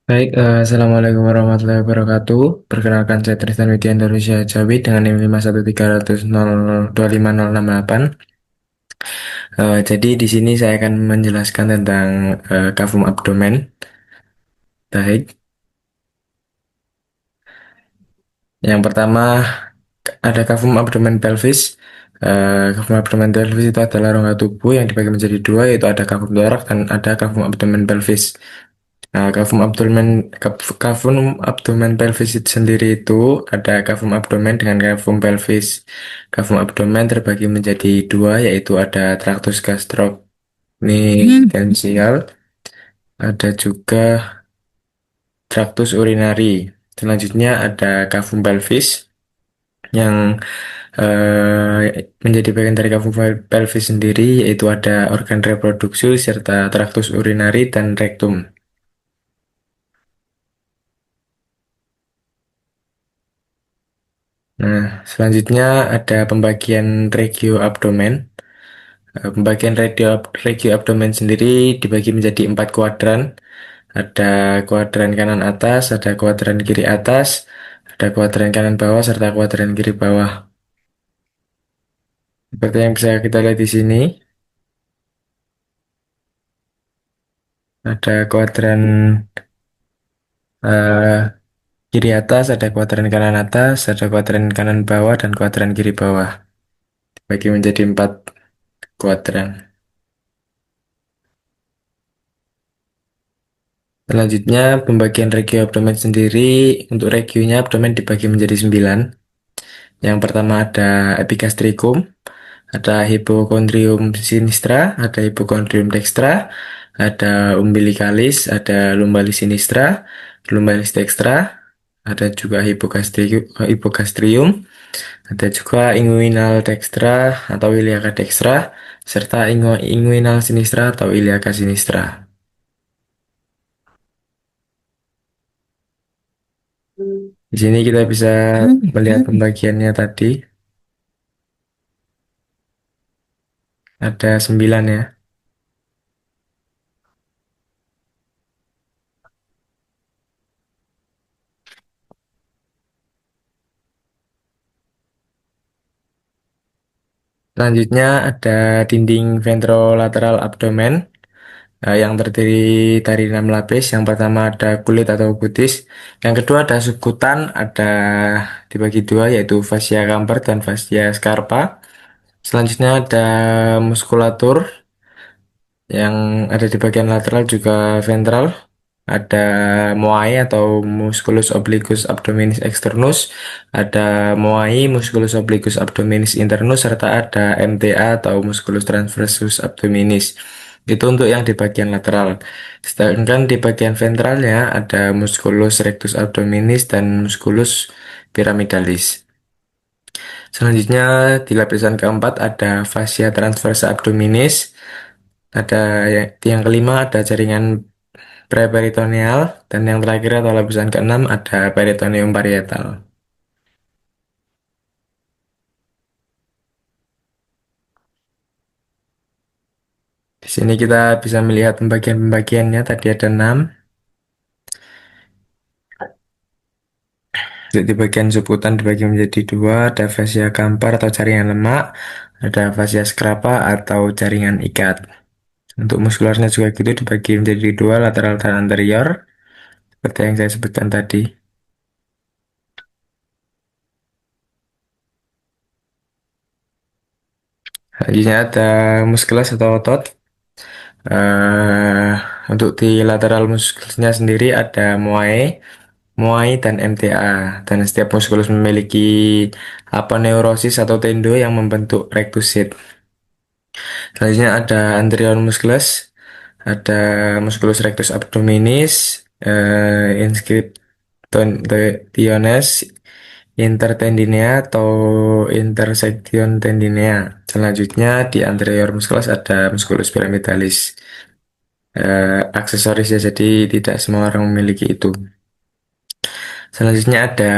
Assalamualaikum warahmatullahi wabarakatuh. Perkenalkan saya Tristan Widian dari Jawi dengan NIM 51300002568. Jadi di sini saya akan menjelaskan tentang kavum abdomen. Baik, yang pertama ada kavum abdomen pelvis. Kavum abdomen pelvis itu adalah rongga tubuh yang dibagi menjadi dua, yaitu ada kavum torak dan ada kavum abdomen pelvis. Nah, kavum abdomen pelvis itu sendiri itu ada kavum abdomen dengan kavum pelvis. Kavum abdomen terbagi menjadi dua, yaitu ada traktus gastrointestinal, ada juga traktus urinari. Selanjutnya ada kavum pelvis yang menjadi bagian dari kavum pelvis sendiri, yaitu ada organ reproduksi serta traktus urinari dan rektum. Nah, selanjutnya ada pembagian regio abdomen. Pembagian regio abdomen sendiri dibagi menjadi 4 kuadran. Ada kuadran kanan atas, ada kuadran kiri atas, ada kuadran kanan bawah, serta kuadran kiri bawah. Seperti yang bisa kita lihat di sini, ada kuadran eh, kiri atas, ada kuadran kanan atas, ada kuadran kanan bawah, dan kuadran kiri bawah. Dibagi menjadi 4 kuadran. Selanjutnya, pembagian regio abdomen sendiri, untuk regionya abdomen dibagi menjadi 9. Yang pertama ada epigastricum, ada hypochondrium sinistra, ada hypochondrium dextra, ada umbilicalis, ada lumbalis sinistra, lumbalis dextra, ada juga hypogastrium, ada juga inguinal dextra atau iliaca dextra, serta inguinal sinistra atau iliaca sinistra. Di sini kita bisa melihat pembagiannya tadi, ada 9 ya. Selanjutnya ada dinding ventrolateral abdomen yang terdiri dari 6 lapis. Yang pertama ada kulit atau kutis. Yang kedua ada subkutan, ada dibagi dua, yaitu fascia camper dan fascia scarpa. Selanjutnya ada muskulatur yang ada di bagian lateral juga ventral. Ada moai atau musculus obliquus abdominis externus, ada moai musculus obliquus abdominis internus, serta ada MTA atau musculus transversus abdominis. Itu untuk yang di bagian lateral. Sedangkan di bagian ventralnya ada musculus rectus abdominis dan musculus pyramidalis. Selanjutnya di lapisan keempat ada fascia transversa abdominis. Ada yang kelima ada jaringan preperitoneal, dan yang terakhir atau lapisan keenam ada peritoneum parietal. Di sini kita bisa melihat pembagian-pembagiannya, tadi ada 6. Untuk di bagian subkutan dibagi menjadi dua, ada fascia kampar atau jaringan lemak, ada fascia scrapa atau jaringan ikat. Untuk muskularnya juga gitu, dibagi menjadi dua, lateral dan anterior, seperti yang saya sebutkan tadi. Selanjutnya ada musculus atau otot. eh untuk di lateral muskulusnya sendiri ada moae, Muay dan MTA, dan setiap muskulus memiliki aponeurosis atau tendo yang membentuk rectus sheath. Selanjutnya ada anterior musculus, ada musculus rectus abdominis, inscriptiones, intertendinea atau intersection tendinea. Selanjutnya di anterior musculus ada musculus pyramidalis. Aksesoris ya, jadi tidak semua orang memiliki itu. Selanjutnya ada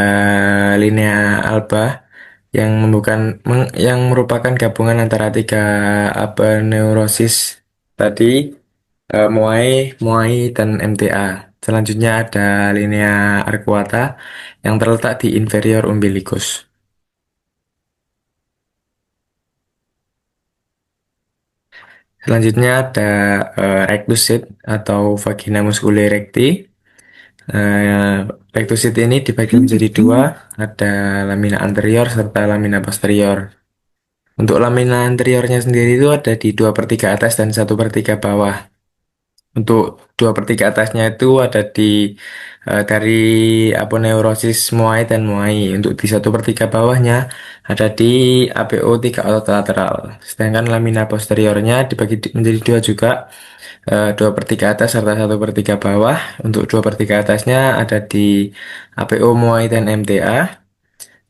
linea alba yang merupakan gabungan antara tiga aponeurosis tadi, Moai, dan MTA. Selanjutnya ada linea arcuata yang terletak di inferior umbilicus. Selanjutnya ada rectus sheath atau vagina musculi recti. Eh, rectus sheath ini dibagi menjadi dua, ada lamina anterior serta lamina posterior. Untuk lamina anteriornya sendiri itu ada di 2/3 atas dan 1/3 bawah. Untuk 2/3 atasnya itu ada di dari aponeurosis muai dan muai. Untuk di 1/3 bawahnya ada di APO 3 otot lateral. Sedangkan lamina posteriornya dibagi menjadi dua juga, 2/3 atas serta 1/3 bawah. Untuk 2/3 atasnya ada di APO muai dan MTA.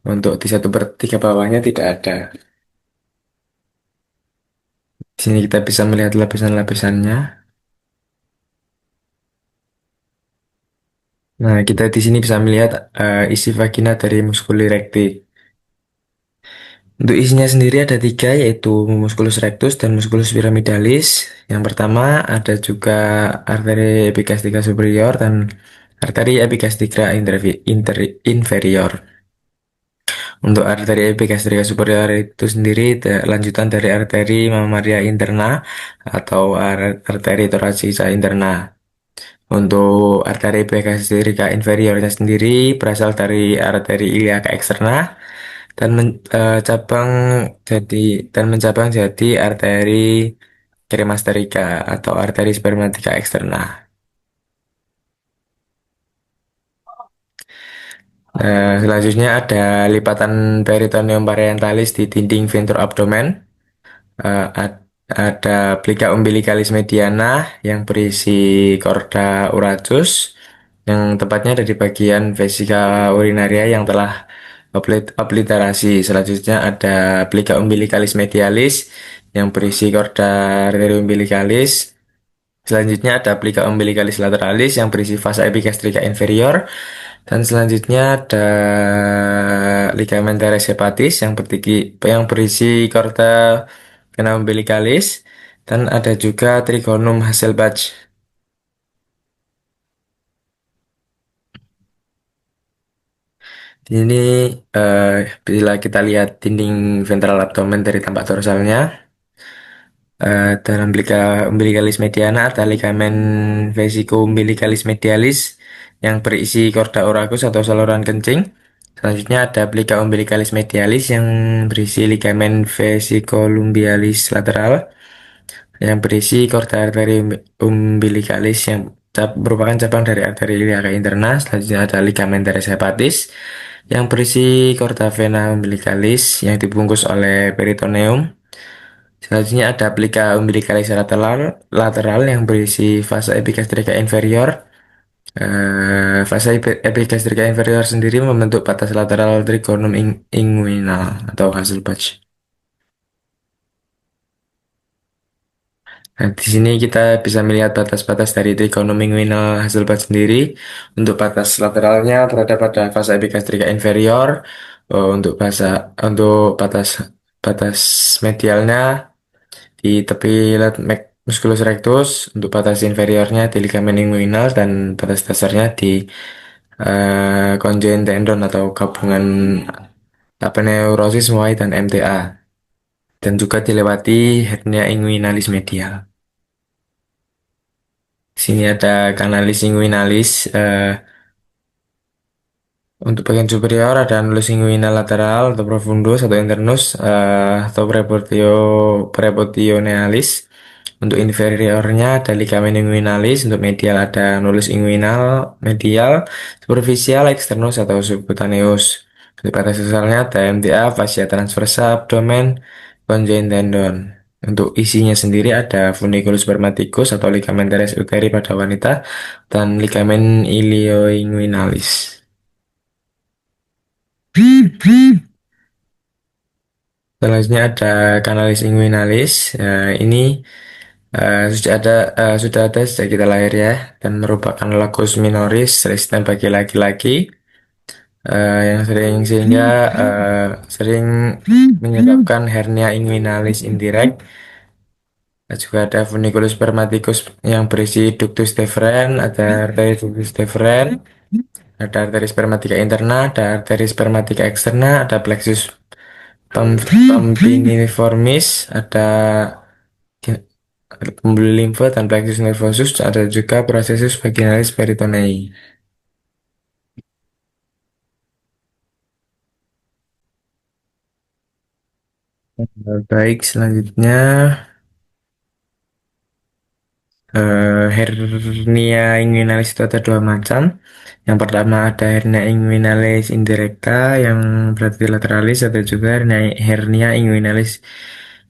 Untuk di 1/3 bawahnya tidak ada. Di sini kita bisa melihat lapisan-lapisannya. Nah, kita di sini bisa melihat isi vagina dari muskuli recti. Untuk isinya sendiri ada tiga, yaitu musculus rectus dan musculus pyramidalis. Yang pertama ada juga arteri epigastrica superior dan arteri epigastrica inferior. Untuk arteri epigastrica superior itu sendiri lanjutan dari arteri mammaria interna atau arteri thoracica interna. Untuk arteri gastrika inferiornya sendiri berasal dari arteri iliaca eksterna dan cabang jadi mencabang jadi arteri kremasterika atau arteri spermatika eksterna. Selanjutnya ada lipatan peritoneum parieentalis di dinding ventroabdomen. Ada plica umbilicalis mediana yang berisi chorda uratus yang tepatnya ada di bagian vesika urinaria yang telah obliterasi. Selanjutnya ada plica umbilicalis medialis yang berisi chorda arterioumbilicalis. Selanjutnya ada plica umbilicalis lateralis yang berisi vasa epigastrika inferior. Dan selanjutnya ada ligamen teres hepatis yang berisi chorda vena umbilicalis. Dan ada juga trigonum Hasselbalch. Di sini eh, bila kita lihat dinding ventral abdomen dari tampak dorsalnya, dalam umbilicalis mediana ada ligamen vesico-umbilicalis medialis yang berisi chorda urachus atau saluran kencing. Selanjutnya ada plica umbilicalis medialis yang berisi ligamen vesicolumbialis lateral yang berisi chorda arteri umbilicalis yang merupakan cabang dari arteri iliaca interna. Selanjutnya ada ligamen teres hepatis yang berisi chorda vena umbilicalis yang dibungkus oleh peritoneum. Selanjutnya ada plica umbilicalis lateral yang berisi vasa epigastrika inferior. Vasa epigastrika inferior sendiri membentuk batas lateral trigonum inguinal atau Hasselbalch. Nah, di sini kita bisa melihat batas-batas dari trigonum inguinal Hasselbalch sendiri. Untuk batas lateralnya berada pada fasa epigastrika inferior. Untuk batas batas medialnya di tepi musculus rectus, untuk batas inferiornya di ligamen inguinal dan batas dasarnya di conjoint tendon atau gabungan aponeurosis muai dan MTA, dan juga dilewati hernia inguinalis medial. Di sini ada canalis inguinalis. Untuk bagian superior ada annulus inguinal lateral atau profundus atau internus, atau prepotionalis. Untuk inferiornya ada ligamen inguinalis. Untuk medial ada annulus inguinal medial, superficial, externus atau subcutaneus. Untuk batas asalnya ada MTA, fascia transversa, abdomen, conjoint tendon. Untuk isinya sendiri ada funiculus spermaticus atau ligamen teres uteri pada wanita dan ligamen ilioinguinalis. Selanjutnya ada kanalis inguinalis. Ini sudah ada sejak kita lahir ya, dan merupakan locus minoris resisten bagi laki-laki, yang sering menyebabkan hernia inguinalis indirect. Juga ada funiculus spermaticus yang berisi ductus deferens, ada arteri ductus deferens, ada arteri spermatica interna, ada arteri spermatica externa, ada plexus pampiniformis, ada pembuluh limfa dan plexus nervosus, ada juga processus vaginalis peritonei. Baik, selanjutnya hernia inguinalis itu ada dua macam. Yang pertama ada hernia inguinalis indirecta yang berarti lateralis, ada juga hernia inguinalis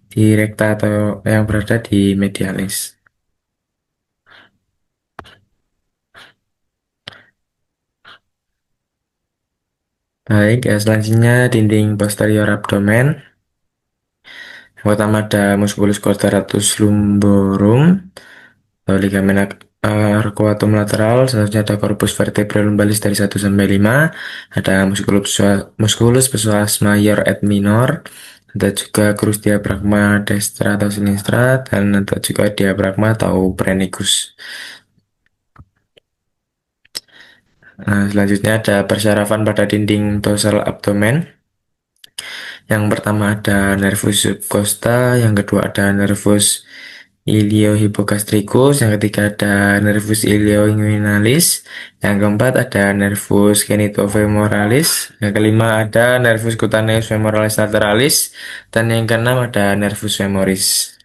directa atau yang berada di medialis. Baik, selanjutnya dinding posterior abdomen. Yang pertama ada musculus quadratus lumborum, ligamen arcuatum lateral, selanjutnya ada corpus vertebrae lumbalis dari 1 sampai 5, ada musculus psoas major et minor, ada juga crus diaphragma destra atau sinistra, dan ada juga diaphragma atau brenicus. Nah, selanjutnya ada persyarafan pada dinding dorsal abdomen. Yang pertama ada nervus subcosta, yang kedua ada nervus iliohypogastricus, yang ketiga ada nervus ilioinguinalis, yang keempat ada nervus genitofemoralis, yang kelima ada nervus cutaneus femoralis lateralis, dan yang keenam ada nervus femoris.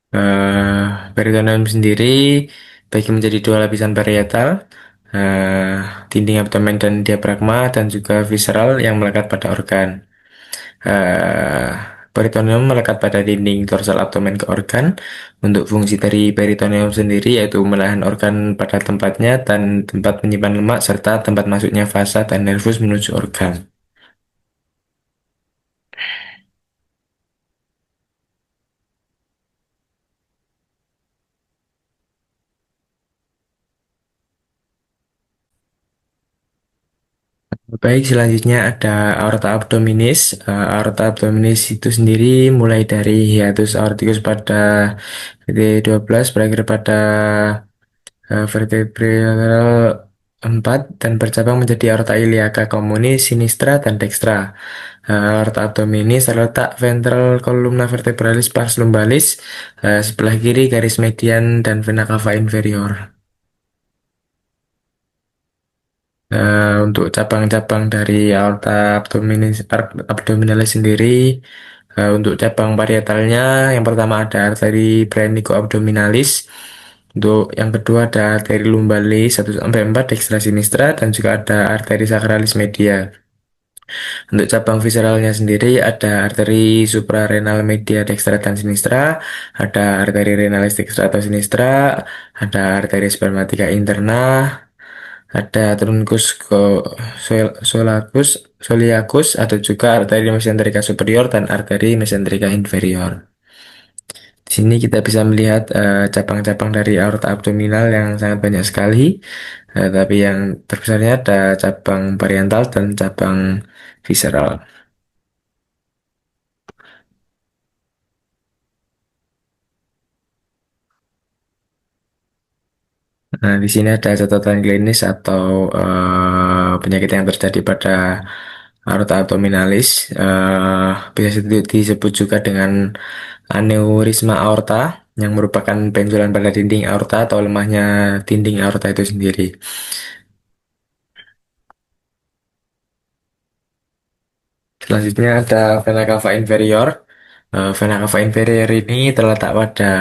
Eh, Peritoneum sendiri bagi menjadi dua lapisan parietal, eh, dinding abdomen dan diafragma, dan juga visceral yang melekat pada organ. Eh, Peritoneum melekat pada dinding dorsal abdomen ke organ. Untuk fungsi dari peritoneum sendiri yaitu menahan organ pada tempatnya dan tempat menyimpan lemak serta tempat masuknya fasa dan nervus menuju organ. Baik, selanjutnya ada aorta abdominis. Aorta abdominis itu sendiri mulai dari hiatus aorticus pada VT12 berakhir pada vertebrae lateral 4 dan bercabang menjadi aorta iliaca communis, sinistra, dan dextra. Aorta abdominis terletak ventral columna vertebralis pars lumbalis, sebelah kiri garis median dan vena cava inferior. Untuk cabang-cabang dari aorta abdominalis sendiri, untuk cabang parietalnya, yang pertama ada arteri branchiooabdominalis, untuk yang kedua ada arteri lumbalis 1 sampai 4 dextra sinistra, dan juga ada arteri sacralis media. Untuk cabang visceralnya sendiri ada arteri suprarenal media dextra dan sinistra, ada arteri renalis dextra atau sinistra, ada arteri spermatica interna, ada truncus soleacus, ada juga arteri mesenterica superior dan arteri mesenterica inferior. Di sini kita bisa melihat cabang-cabang dari aorta abdominal yang sangat banyak sekali, tapi yang terbesarnya ada cabang parietal dan cabang visceral. Nah, di sini ada catatan klinis atau penyakit yang terjadi pada aorta abdominalis. Bisa disebut juga dengan aneurisma aorta, yang merupakan benjolan pada dinding aorta atau lemahnya dinding aorta itu sendiri. Selanjutnya ada vena cava inferior. Vena cava inferior ini terletak pada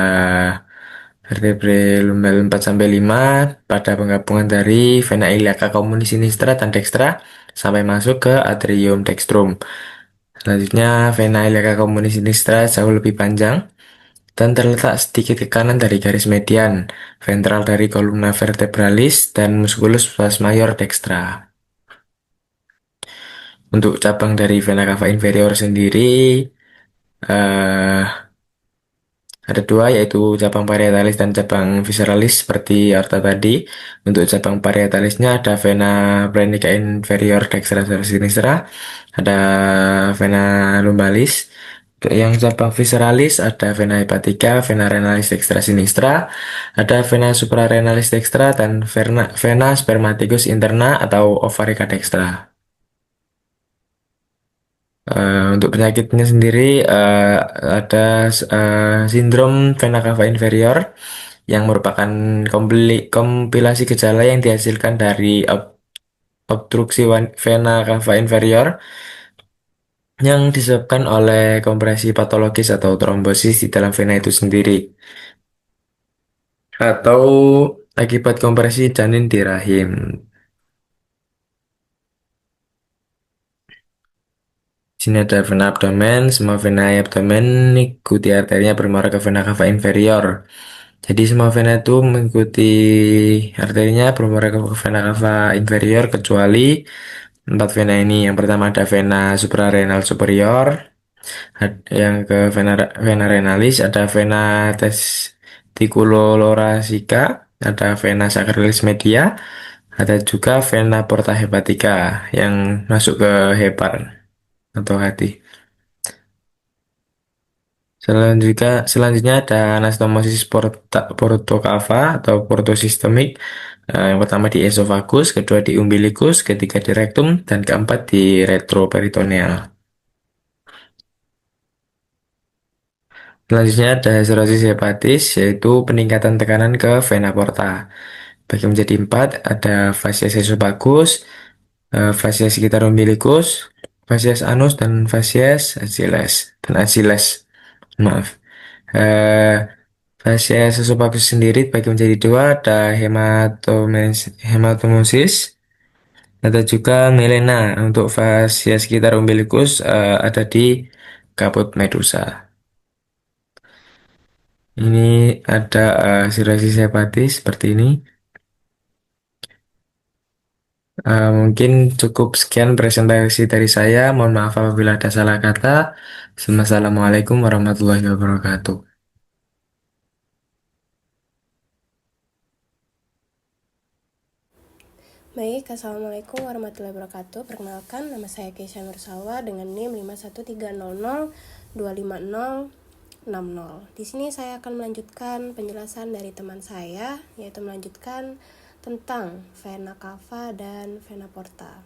vertebrae lumbal 4 sampai 5 pada penggabungan dari vena iliaca communis sinistra dan dextra sampai masuk ke atrium dextrum. Selanjutnya vena iliaca communis sinistra jauh lebih panjang dan terletak sedikit ke kanan dari garis median, ventral dari columna vertebralis dan musculus psoas major dextra. Untuk cabang dari vena cava inferior sendiri, eh, ada dua, yaitu cabang parietalis dan cabang visceralis seperti aorta tadi. Untuk cabang parietalisnya ada vena brenica inferior dextra sinistra, ada vena lumbalis, yang cabang visceralis ada vena hepatica, vena renalis dextra sinistra, ada vena suprarenalis dextra, dan vena spermaticus interna atau ovarica dextra. Untuk penyakitnya sendiri ada sindrom vena cava inferior yang merupakan kompilasi gejala yang dihasilkan dari obstruksi vena cava inferior yang disebabkan oleh kompresi patologis atau trombosis di dalam vena itu sendiri atau akibat kompresi janin di rahim. Di sini ada vena abdomen, semua vena abdomen ikuti arterinya bermuara ke vena cava inferior. Jadi semua vena itu mengikuti arterinya bermuara ke vena cava inferior kecuali empat vena ini. Yang pertama ada vena suprarenal superior, yang ke vena renalis, ada vena testiculorasica, ada vena sacralis media, ada juga vena porta hepatica yang masuk ke hepar atau hati. Selanjutnya ada anastomosis portocava atau portosistemik. Yang pertama di esofagus, kedua di umbilikus, ketiga di rektum, dan keempat di retroperitoneal. Selanjutnya ada cirrhosis hepatis, yaitu peningkatan tekanan ke vena porta. Bagi menjadi empat, ada fasies esophagus, fasies sekitar umbilikus, fasies anus, dan fasies aciles. Maaf. Eh, Fasies esophagus sendiri bagi menjadi dua, ada hematomosis, ada juga melena. Untuk fasies sekitar umbilikus ada di kaput medusa. Ini ada cirrhosis hepatis seperti ini. Mungkin cukup sekian presentasi dari saya. Mohon maaf apabila ada salah kata. Wassalamualaikum warahmatullahi wabarakatuh. Baik, Assalamualaikum warahmatullahi wabarakatuh. Perkenalkan, nama saya Keisha Nursalwa dengan NIM 51300250060. Di sini saya akan melanjutkan penjelasan dari teman saya, yaitu melanjutkan tentang vena cava dan vena porta.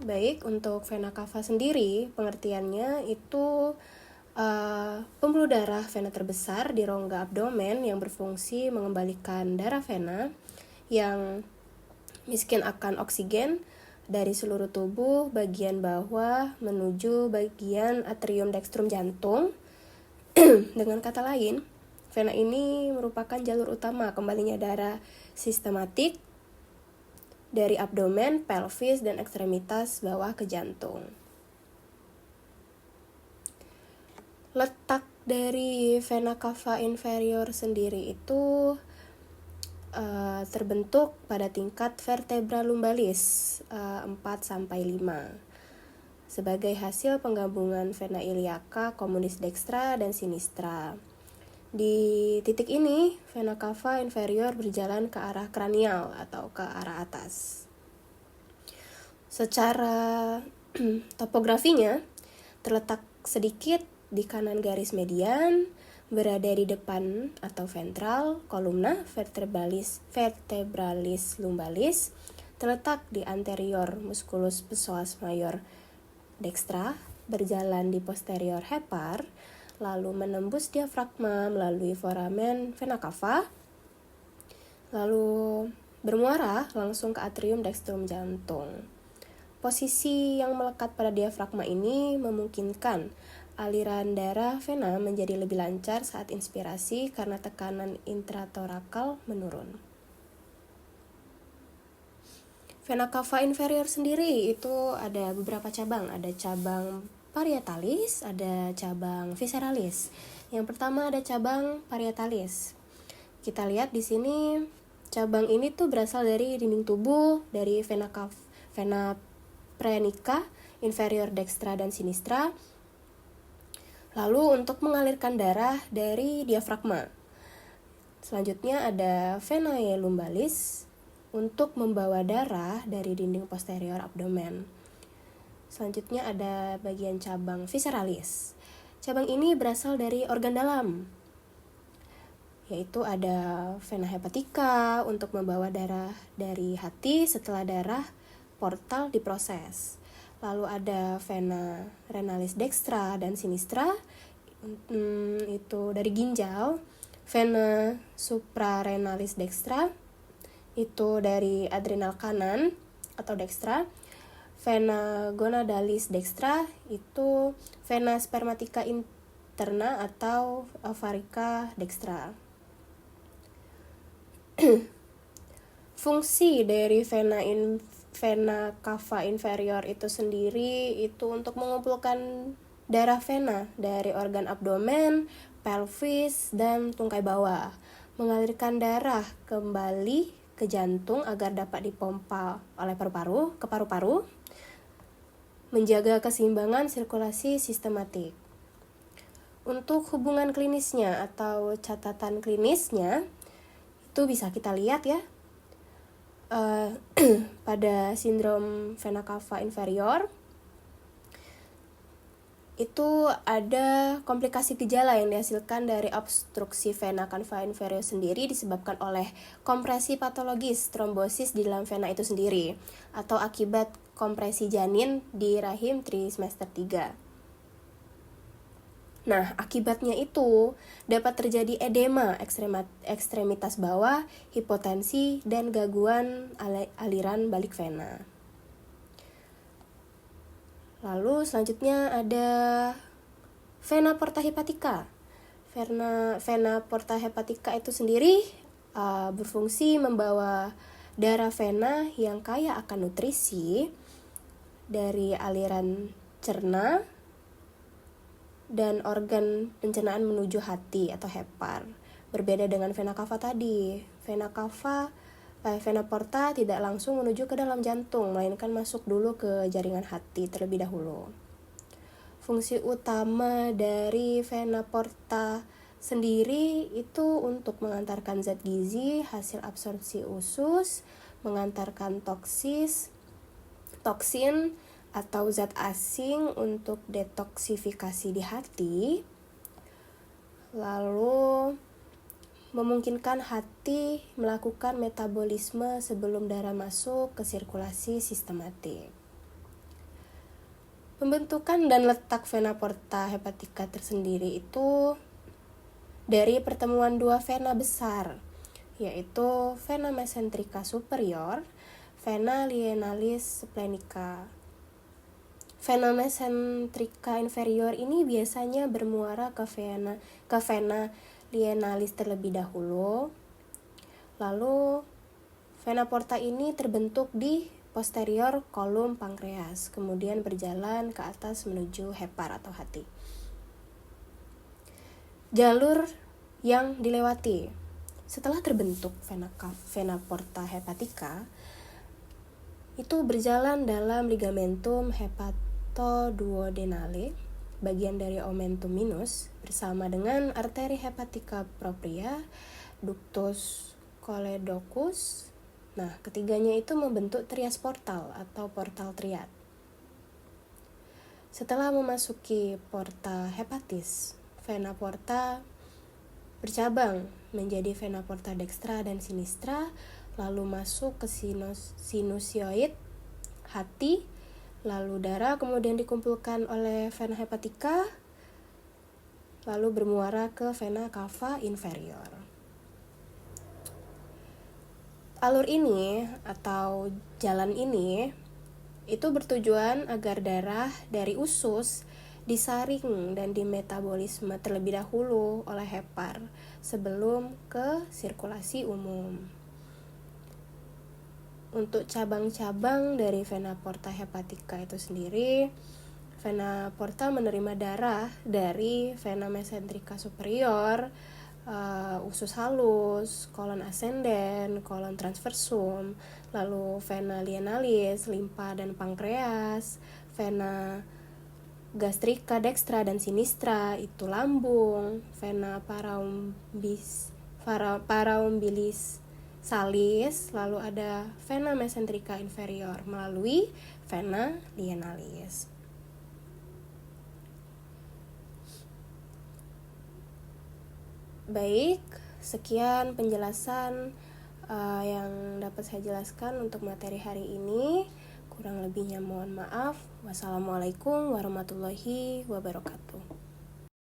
Baik, untuk vena cava sendiri, pengertiannya itu pembuluh darah vena terbesar di rongga abdomen yang berfungsi mengembalikan darah vena yang miskin akan oksigen dari seluruh tubuh bagian bawah menuju bagian atrium dextrum jantung. Dengan kata lain, vena ini merupakan jalur utama kembalinya darah sistematik dari abdomen, pelvis, dan ekstremitas bawah ke jantung. Letak dari vena cava inferior sendiri itu terbentuk pada tingkat vertebra lumbalis 4-5 sebagai hasil penggabungan vena iliaca, communis dextra, dan sinistra. Di titik ini, vena cava inferior berjalan ke arah kranial atau ke arah atas. Secara topografinya, terletak sedikit di kanan garis median, berada di depan atau ventral kolumna vertebralis lumbalis, terletak di anterior musculus psoas major dextra, berjalan di posterior hepar, lalu menembus diafragma melalui foramen vena cava, lalu bermuara langsung ke atrium dextrum jantung. Posisi yang melekat pada diafragma ini memungkinkan aliran darah vena menjadi lebih lancar saat inspirasi karena tekanan intratorakal menurun. Vena cava inferior sendiri itu ada beberapa cabang. Ada cabang parietalis, ada cabang visceralis. Yang pertama ada cabang parietalis. Kita lihat di sini cabang ini tuh berasal dari dinding tubuh dari vena praenica, inferior dextra dan sinistra. Lalu untuk mengalirkan darah dari diafragma. Selanjutnya ada venae lumbalis untuk membawa darah dari dinding posterior abdomen. Selanjutnya ada bagian cabang visceralis. Cabang ini berasal dari organ dalam, yaitu ada vena hepatica untuk membawa darah dari hati setelah darah portal diproses. Lalu ada vena renalis dextra dan sinistra, itu dari ginjal. Vena suprarenalis dextra itu dari adrenal kanan atau dextra. Vena gonadalis dextra itu vena spermatica interna atau ovarica dextra. Fungsi dari vena cava inferior itu sendiri itu untuk mengumpulkan darah vena dari organ abdomen, pelvis, dan tungkai bawah, mengalirkan darah kembali ke jantung agar dapat dipompa oleh paru-paru ke paru-paru, menjaga keseimbangan sirkulasi sistematik. Untuk hubungan klinisnya atau catatan klinisnya itu bisa kita lihat ya, pada sindrom vena cava inferior itu ada komplikasi gejala yang dihasilkan dari obstruksi vena cava inferior sendiri disebabkan oleh kompresi patologis trombosis di dalam vena itu sendiri atau akibat kompresi janin di rahim trimester 3. Nah, akibatnya itu dapat terjadi edema ekstremitas bawah, hipotensi, dan gangguan aliran balik vena. Lalu selanjutnya ada vena porta hepatica. Vena porta hepatica itu sendiri berfungsi membawa darah vena yang kaya akan nutrisi dari aliran cerna dan organ pencernaan menuju hati atau hepar. Berbeda dengan vena cava tadi, vena porta tidak langsung menuju ke dalam jantung, melainkan masuk dulu ke jaringan hati terlebih dahulu. Fungsi utama dari vena porta sendiri itu untuk mengantarkan zat gizi hasil absorpsi usus, mengantarkan toksin atau zat asing untuk detoksifikasi di hati, lalu memungkinkan hati melakukan metabolisme sebelum darah masuk ke sirkulasi sistematik. Pembentukan dan letak vena porta hepatica tersendiri itu dari pertemuan dua vena besar, yaitu vena mesenterica superior, vena lienalis splenica. Vena mesenterica inferior ini biasanya bermuara ke vena lienalis terlebih dahulu. Lalu vena porta ini terbentuk di posterior kolum pankreas, kemudian berjalan ke atas menuju hepar atau hati. Jalur yang dilewati setelah terbentuk vena porta hepatica itu berjalan dalam ligamentum hepatoduodenale, bagian dari omentum minus, bersama dengan arteri hepatica propria, ductus choledocus. Nah, ketiganya itu membentuk trias portal atau portal triad. Setelah memasuki porta hepatis, vena porta bercabang menjadi vena porta dextra dan sinistra, lalu masuk ke sinusoid hati, lalu darah kemudian dikumpulkan oleh vena hepatica, lalu bermuara ke vena cava inferior. Alur ini atau jalan ini itu bertujuan agar darah dari usus disaring dan dimetabolisme terlebih dahulu oleh hepar sebelum ke sirkulasi umum. Untuk cabang-cabang dari vena porta hepatica itu sendiri, vena porta menerima darah dari vena mesenterica superior, usus halus, kolon ascenden, kolon transversum, lalu vena lienalis, limpa dan pankreas, vena gastrika dextra dan sinistra itu lambung, vena paraumbilis salis, lalu ada vena mesenterika inferior melalui vena lienalis. Baik, sekian penjelasan yang dapat saya jelaskan untuk materi hari ini. Kurang lebihnya mohon maaf. Wassalamualaikum warahmatullahi wabarakatuh.